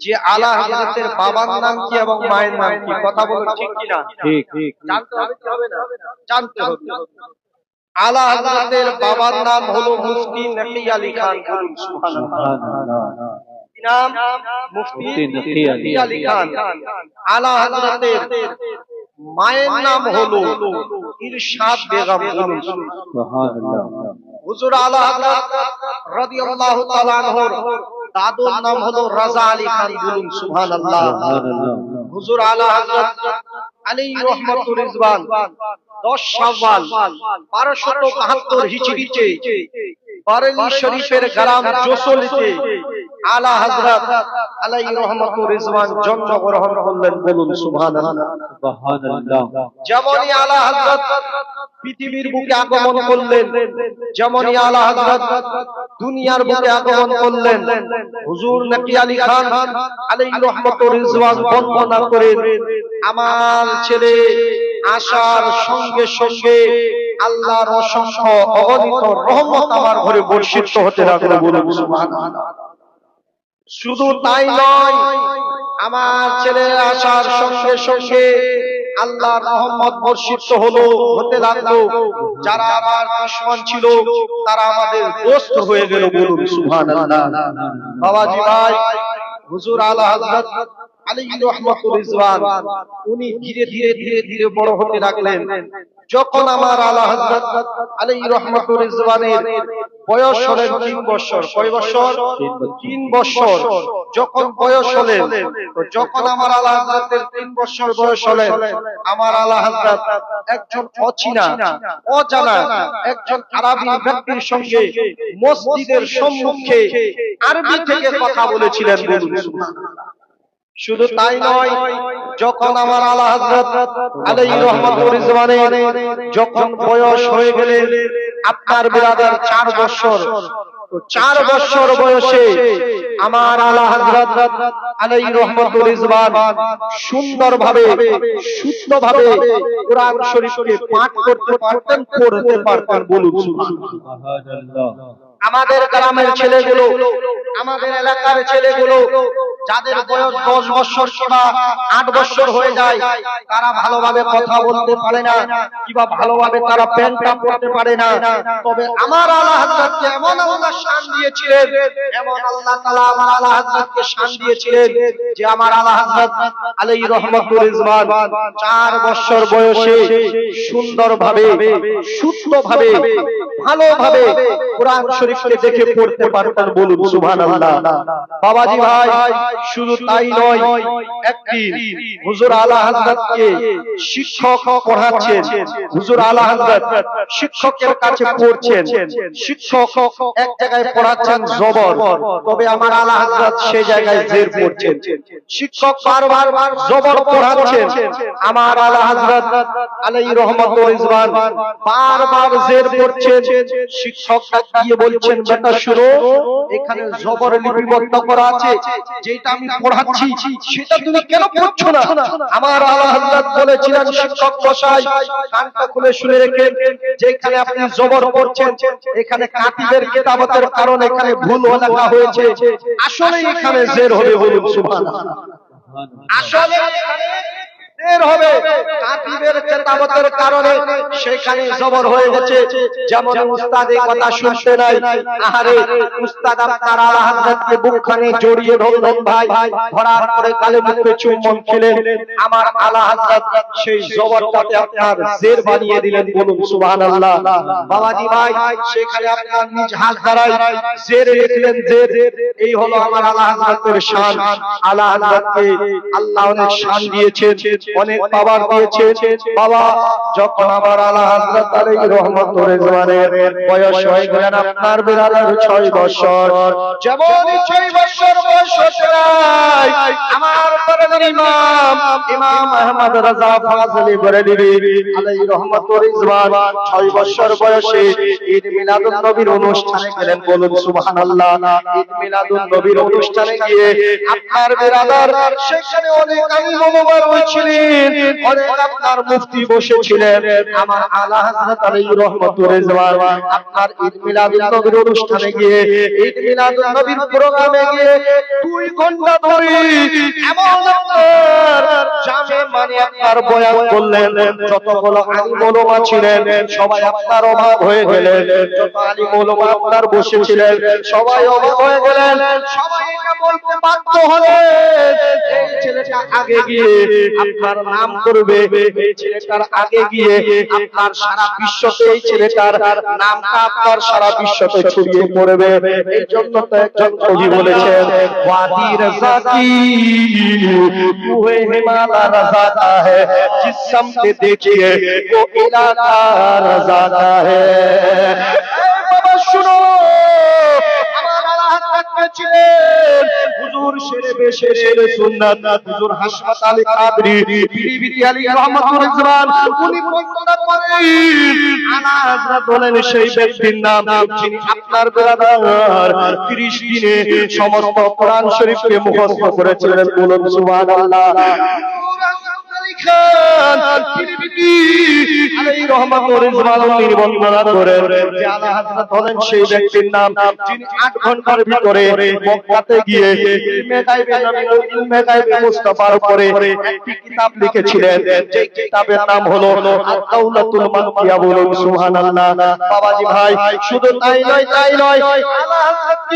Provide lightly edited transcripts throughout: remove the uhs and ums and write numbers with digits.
যে আলা হযরতের বাবার নাম কি এবং মায়ের নাম কি? কথা বলুন ঠিক কিনা? ঠিক ঠিক জানতে হবে কি হবে না? জানতে হবে। আলা হযরতের বাবার নাম হলো মুফতি নকি আলী খান। বলুন সুবহানাল্লাহ। সুবহানাল্লাহ। কি নাম? মুফতি নকি আলী খান। আলা হযরতের মায়ের নাম হলো ইরশাদ বেগম। বলুন সুবহানাল্লাহ। হুজুর আলা হযরত রাদিয়াল্লাহু তাআলা আনহুর দাদুর নাম হলো রাজা আলী খান। বলুন সুবহানাল্লাহ। হুজুর আলা হযরত আলী রহমাতুর রিজওয়ান 10 শাওয়াল 1272 হিজরিতে বারেলী শরীফের গ্রাম জোসলিতে আলা হযরত আলী রহমাতুর রিজওয়ান জন্মগ্রহণ করলেন। বলুন সুবহানাল্লাহ। সুবহানাল্লাহ। যেমনই আলা হযরত পৃথিবীর বুকে আগমন করলেন, যেমনই আলা হযরত দুনিয়ার বুকে আগমন করলেন, হুজুর নকি আলী খান আলাইহি রহমাতুর রিজওয়ান বর্ণনা করেন, আমার ছেলে আসার সঙ্গে সঙ্গে আল্লাহর অসংখ্য অগণিত রহমত আমার ঘরে বর্ষিত হতে লাগলো। বলুন সুবহানাল্লাহ। শুধু তাই নয়, আমার ছেলে আসার সঙ্গে সঙ্গে আল্লাহর রহমত বর্ষিত হতে লাগলো। যারা আমার দুশমন ছিল তারা আমাদের দোস্ত হয়ে গেল। বলুন সুবহানাল্লাহ। বাবাজি ভাই, হুজুর আলা হযরত আলী রহমাতুর রিজওয়ান উনি ধীরে ধীরে ধীরে ধীরে বড় হতে লাগলেন। যখন আমার আলা হযরত আলী রহমাতুর রিজওয়ানের বয়স হলেন 3 বছর। কয় বছর? 3 বছর। যখন বয়স হলেন, তো যখন আমার আলা হযরতের 3 বছর বয়স হলেন, আমার আলা হযরত একজন অচিনা অজানা একজন আরবি ব্যক্তির সঙ্গে মসজিদের সম্মুখে আরবি থেকে কথা বলেছিলেন। বলুন সুবহানাল্লাহ। শুধু তাই নয়, যখন আমার আলা হযরত আলাইহি রহমাতুর রিজওয়ানের যখন বয়স হয়ে গেলে আপনার বিরাদার 4 বছর, তো 4 বছর বয়সে আমার আলা হযরত আলাইহি রহমাতুর রিজওয়ান সুন্দরভাবে শুদ্ধভাবে কোরআন শরীফকে পাঠ করতে পারতেন, পড়তে পারতেন। বলুন সুবহানাল্লাহ। আমাদের গ্রামের ছেলেগুলো, আমাদের এলাকার ছেলেগুলো যাদের বয়স 10 বছর কিংবা 8 বছর হয়ে যায়, তারা ভালোভাবে কথা বলতে পারে না কিংবা ভালোভাবে তারা প্যান্টটা পরতে পারে না। তবে আমার আলা হযরতকে এমন আল্লাহ শান দিয়েছিলেন, এমন আল্লাহ তাআলা আমার আলা হযরতকে শান দিয়েছিলেন যে আমার আলা হযরত আলাইহি রহমাতুর রিজওয়ান 4 বছর বয়সে সুন্দরভাবে শুদ্ধভাবে ভালোভাবে কোরআন শরীফকে দেখে পড়তে পারতেন। বলুন সুবহানাল্লাহ। বাবাজি ভাই, শুধু তাই নয়, একদিন হুজুর আলা হযরতকে শিক্ষক পড়াচ্ছেন। হুজুর আলা হযরত শিক্ষকের কাছে পড়ছেন। শিক্ষক এক জায়গায় পড়াচ্ছেন জবর, তবে আমার আলা হযরত সেই জায়গায় জের পড়ছেন। শিক্ষক বারবার জবর পড়াচ্ছেন, আমার আলা হযরত আলাইহি রহমাতুর রিজওয়ান বারবার জের পড়ছেন। শিক্ষক গিয়ে বলছেন, বেটা শুনো, এখানে জবর লিপিবদ্ধ করা আছে, যেটা আমি পড়াচ্ছি সেটা তুমি কেন পড়ছো না? আমার আলা হযরত বলেছিলেন, শিক্ষক মশাই কানটা খুলে শুনে রেখেন, যেখানে আপনি জবর পড়ছেন এখানে কাতিবের কিতাবতের কারণে এখানে ভুল লেখা হয়েছে, আসলে এখানে জের হবে। বলুন সুবহানাল্লাহ। আসলে এখানে জের হবে, কাতিবের কিতাবতের কারণে সেখানে জবর হয়ে গেছে। যেমন উস্তাদ এই কথা শুনতে নাই, আহারে উস্তাদ আপনার আলা হযরতকে বুকখানে জড়িয়ে ধরলেন, ভাই ধরার পরে গালে মুখে চুম্বন খেলেন, আমার আলা হযরত সেই জবরটাকে আপনার জের বানিয়ে দিলেন। বলুন সুবহানাল্লাহ। বাবাজি ভাই, সেখানে আপনার নিজ হাত দ্বারাই জের লিখলেন, জের। এই হলো আমার আলা হযরতের শান। আলা হযরতকে আল্লাহ অনেক শান দিয়েছেন, অনেক পাওয়ার দিয়েছেন। বাবা, যখন আমার আলা হযরত আলাইহি রহমাতুর রিজওয়ানের বয়স হয়ে গেলেন আপনার বিরাদার 6 বছর, যেমন 6 বছর বয়স হতে আমার পরবর্তী ইমাম ইমাম আহমদ রাজা ফাজলি বরেলভী আলাইহি রহমাতুর রিজওয়ান 6 বছর বয়সে ঈদ মিলাদুন নবীর অনুষ্ঠানে গেলেন। বলুন সুবহানাল্লাহ। ঈদ মিলাদুন নবীর অনুষ্ঠানে গিয়ে আপনার বিরাদার সেখানে অনেক আলিম ওলামা বসেছিলেন, অনেক আপনার মুফতি বসেছিলেন। আমার আলা হযরত আলাইহি রহমাতুর রিজওয়ান আপনার ঈদ মিলাদুন নবীর অনুষ্ঠানে গিয়ে ঈদ মিলাদুন নবীর প্রোগ্রামে গিয়ে 2 ঘন্টা ধরে এমন আপনার জামে মানে আপনার বয়ান করলেন। যতগুলো আলিম ওলামা ছিলেন সবাই আপনার অবাক হয়ে গেলেন। যত আলিম ওলামা আপনার বসেছিলেন সবাই অবাক হয়ে গেলেন। সবাই এটা বলতে বাধ্য হলেন, এই ছেলেটা আগে গিয়ে আপনার নাম করবে, এই ছেলেটার আগে গিয়ে আপনার সারা বিশ্বতে এই ছেলেটার নামটা আপনার সারা বিশ্বতে ছড়িয়ে পড়বে। এই জন্য তো একজন কবি বলেছেন, ওয়াদি রাজা কি কুহে হিমালা রাজাতা है जिस समते देखिए वो इलाका रजाता है। বাবা শুনো, আমার আল্লাহ তাআলা ছিলেন হুজুর শেরে বেশে শেরে সুন্নাত হুজুর হাসমাত আলী কাদরি বিবি আলী রহমাতুর রিজওয়ান উনি বর্ণনা করেন আলা হযরত বলেন সেই ব্যক্তির নাম যিনি আপনার বিরাদার 30 দিনে সমস্ত কোরআন শরীফকে মুখস্থ করেছিলেন। বলুন সুবহানাল্লাহ। খান তিরমিজি আলাইহি রহমাতুর রিজওয়ান বর্ণনা করেন যে আলা হযরত হলেন সেই ব্যক্তির নাম যিনি 8 ঘন্টার ভিতরে মক্কাতে গিয়ে ইলমে গায়বে নবী ইলমে গায়বে মুস্তাফার উপরে একটি কিতাব লিখেছিলেন, যে কিতাবের নাম হলো আদ-দাওলাতুল মাকিয়া। বলুন সুবহানাল্লাহ। বাবাজি ভাই শুধু তাই নয় আলা হযরত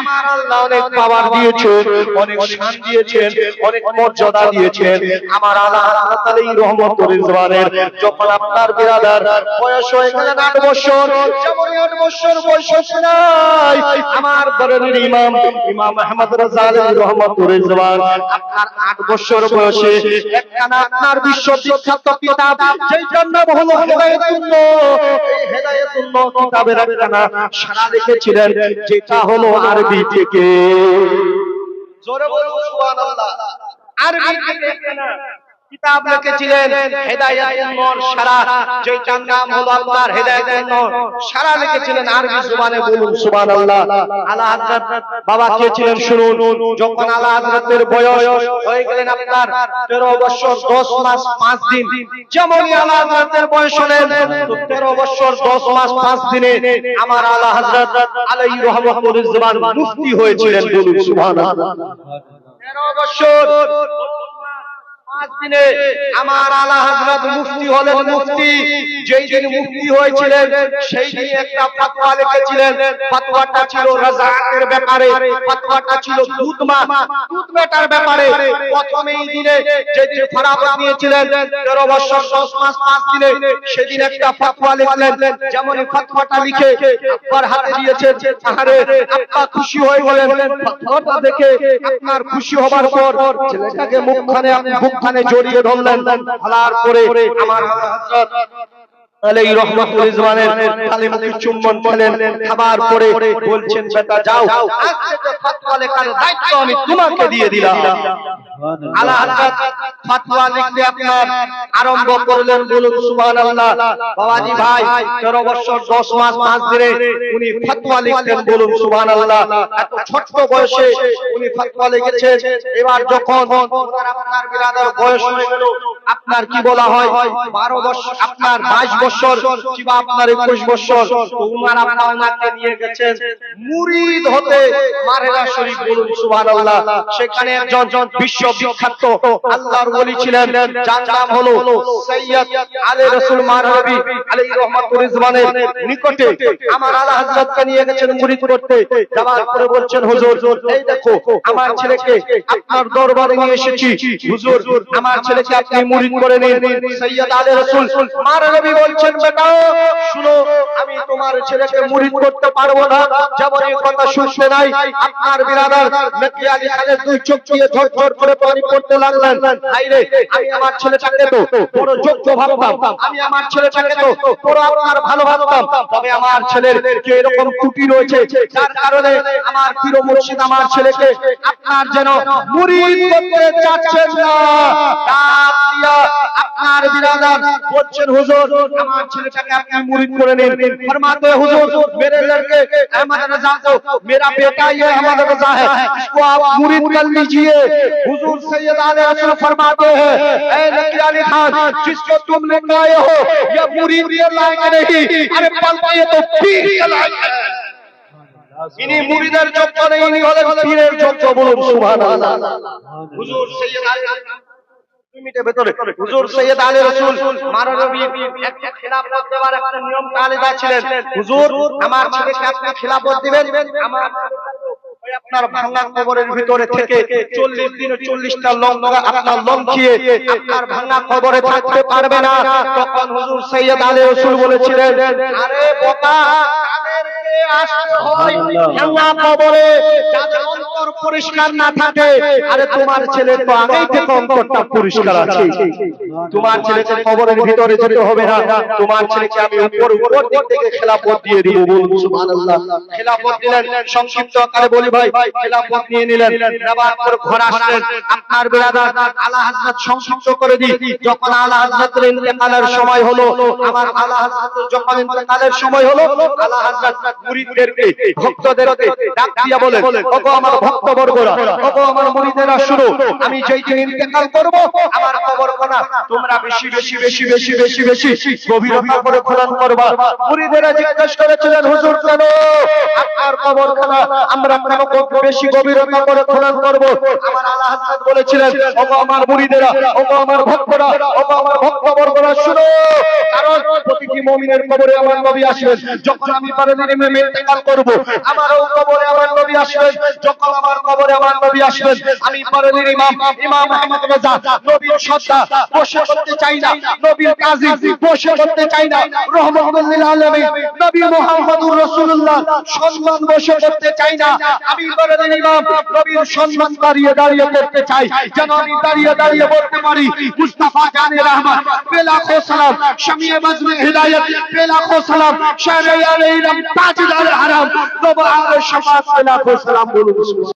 আমার আল্লাহ অনেক পাওয়ার দিয়েছেন, অনেক শান দিয়েছেন, অনেক মর্যাদা দিয়েছেন। আমার আলা হযরত আলাইহি রহমাতুর রিজওয়ানের যখন আপনার বিরাদার বয়স হয়ে গেল 8 বছর, যেমন 8 বছর বয়স নাই আমার দরবের ইমাম ইমাম আহমদ রাজা আলাইহি রহমাতুর রিজওয়ান আপনার 8 বছর বয়সে একখানা আপনার বিশ্ববিখ্যাত কিতাব যেটার নাম হলো হেদায়েতুল্লাহ, এই হেদায়েতুল্লাহ কিতাবের একখানা সারা লিখেছিলেন, যেটা হলো আরবি থেকে। জোরে বলুন সুবহানাল্লাহ। আরবি থেকে একখানা কিতাব লিখেছিলেন হেদায়েতুন নূর সারা, যেটার নাম হলো আপনার হেদায়েতুন নূর সারা লিখেছিলেন আরবি জবানে। বলুন সুবহানাল্লাহ। আলা হযরত বাবা কে ছিলেন শুনুন। যখন আলা হযরতের বয়স হয়ে গেলেন আপনার 13 বছর 10 মাস 5 দিন, যেমনই আলা হযরতের বয়স হলেন 13 বছর 10 মাস 5 দিনে আমার আলা হযরত আলাইহি রহমাতুর রিজওয়ান মুফতি হয়েছিলেন। বলুন সুবহানাল্লাহ। 13 বছর 5 দিনে আমার আলা হযরত মুফতি হলেন। মুফতি যেই দিন মুফতি হয়েছিলেন সেই দিন একটা ফতোয়া লিখেছিলেন। ফতোয়াটা ছিল রাজাতের ব্যাপারে, ফতোয়াটা ছিল দুধ মেটার ব্যাপারে। প্রথমেই দিনে যে দিন ফরাবত নিয়েছিলেন 13 বছর 10 মাস 5 দিনে সেদিন একটা ফতোয়া লিখলেন। যেমন ফতোয়াটা লিখে আপনার হাতে দিয়েছেন, আরে আপনি খুশি হয়ে গেলেন। ফতোয়াটা দেখে আপনার খুশি হবার পর ছেলেটাকে মুখখানে জড়িয়ে ধরলেন, ধরার পরে আমার হযরত আলাইহি রহমাতুল রিজওয়ানের কালে মুখে চুম্বন খেলেন। খাবার পরে বলছেন, বেটা যাও, আজ থেকে ফতোয়া লেখার দায়িত্ব আমি তোমাকে দিয়ে দিলাম। আলা হযরত ফতোয়া লিখতে আপনার আরম্ভ করলেন। বলুন সুবহানাল্লাহ। বাবাজি ভাই 13 বছর 10 মাস 5 দিনে উনি ফতোয়া লিখতেন। বলুন সুবহানাল্লাহ। এত ছোট বয়সে উনি ফতোয়া লিখেছেন। এবার যখন আপনার বিরাদার বয়স হয়ে গেল, আপনার কি বলা হয় 12 বছর আপনার 22 বছর কিংবা আপনার 21 বছর, তো উনার আব্বা ওনাকে নিয়ে গেছেন মুরিদ হতে মারহেরা শরীফ। বলুন সুবহানাল্লাহ। সেখানে একজন বিশ্ববিখ্যাত আল্লাহর ওলি ছিলেন, যার নাম হলো সৈয়দ আলী রাসূল মারহাবি আলাইহি রহমাতুর রিজওয়ানের নিকটে আমার আলা হযরতকে নিয়ে গেছেন মুরিদ করতে। যাওয়ার পরে বলছেন, হুজুর এই দেখো আমার ছেলেকে আপনার দরবারে নিয়ে এসেছি। হুজুর আমার ছেলেকে আপনি মুরিদ করে নিন। সৈয়দ আলী রাসূল আমার নবী বলছেন, বেটা শুনো, আমি তোমার ছেলেকে মুরিদ করতে পারবো না। যেমন এই কথা শুনতে নাই, আপনার বিরাদার নকি আলী খানের দুই চোখ দিয়ে ঝরঝর করে পানি পড়তে লাগলেন। ভাইরে, আমি আমার ছেলেটাকে তো বড় যোগ্য ভাবতাম, আমি আমার ছেলেটাকে তো বড় আপনার ভালো ভাবতাম, তবে আমার ছেলের যে এরকম ত্রুটি রয়েছে, যার কারণে আমার পীর মুর্শিদ আমার ছেলেকে আপনার যেন মুরিদ করতে চাচ্ছেন না। ডাক দিয়া আপনার বিরাদার বলছেন, হুজুর আমার ছেলেটাকে আপনি মুরিদ করে নিন। ফরমাতে হুজুর मेरे लड़के अहमद रजा को मेरा बेटा ये अहमद रजा है, इसको आप मुरीद कर लीजिए। हुजूर सैयद आले रसूल फरमाते हैं, ऐ नकी अली खान, जिसको तुम लेकर आए हो ये मुरीद के लायक नहीं, अरे बल्कि ये तो पीर के लायक है। इनी मुरीदर যোগ্য नहीं, इनी হলেন পীরের যোগ্য। বলুন সুবহানাল্লাহ। হুজুর সৈয়দ আলী হুজুর সৈয়দ আলী রাসূল মারা নবী একটা খিলাফত দেওয়ার একটা নিয়ম কায়দা ছিলেন। হুজুর আমার ছেলেকে আপনি খিলাফত দিবেন, আমার ওই আপনার ভাঙা কবরের ভিতরে থেকে 40 দিন 40টা লঙ্কা আপনার লঙ্কিয়ে আপনার ভাঙা কবরে থাকতে পারবে না। তখন হুজুর সৈয়দ আলী রাসূল বলেছিলেন, আরে বোকা, তাদেরকে আসতে হয় ভাঙা কবরে, যাদের অন্তর পরিষ্কার না থাকে। আরে তোমার ছেলে তো আগেই থেকে অন্তরটা পরিষ্কার আছে, তোমার ছেলেকে কবরের ভিতরে যেতে হবে না, তোমার ছেলেকে আমি উপর দিক থেকে খেলাফত দিয়ে দিব। বলুন সুবহানাল্লাহ। খেলাফত দিলেন, সংক্ষিপ্ত আকারে বলি ভাই, খেলাফত নিয়ে নিলেন, নেবার পর ঘর আসলেন। আপনার বিরাদার আলা হযরত সংক্ষিপ্ত করে দিই, যখন আলা হযরতের ইন্তেকালের সময় হলো, আমার আলা হযরতের যখন ইন্তেকালের সময় হলো, আলা হযরত মুরিদদেরকে ভক্তদেরকে ডাক দিয়া বলেন, ওগো আমার ভক্তবর্গরা, ওগো আমার মুরিদেরা, শুনো, আমি যেই দিন ইন্তেকাল করব আমার কবরখানা তোমরা বেশি বেশি বেশি বেশি বেশি বেশি গভীরতা করে খনন করবা। মুরিদেরা জিজ্ঞেস করেছিলেন, হুজুর কেন আপনার কবরখানা আমরা কেন বেশি গভীরতা করে খনন করব? আমার আলা হযরত বলেছিলেন, ওগো আমার মুরিদেরা, ওগো আমার ভক্তরা, ওগো আমার ভক্তবর্গরা, শুনো, কারণ প্রতিটি মুমিনের কবরে আমার নবী আসবেন। যখন আমি পারদিনে ইন্তেকাল করব আমারও কবরে আমার নবী আসবেন, যখন আমার কবরে আমার নবী আসবেন, আমি পারদিন ইমাম আহমদ রাজা নবীর সত্তা বসে করতে চাই না, নবীর কাজী বসে করতে চাই না, রহমতুল লিল আলামিন নবী মুহাম্মদুর রাসূলুল্লাহ সম্মান বসে করতে চাই না, আমি পারদিন ইমাম নবীর সম্মান দাঁড়িয়ে দাঁড়িয়ে করতে চাই, যেন আমি দাঁড়িয়ে দাঁড়িয়ে বলতে পারি, মুস্তাফা জানে রহমত বেলাখো সালাম, শামিয়ে বজমে হিদায়াত বেলাখো সালাম, শাহরে আলে ইলম তাজদার হারাম, নবী আলে শাফাত বেলাখো সালাম। বলুন।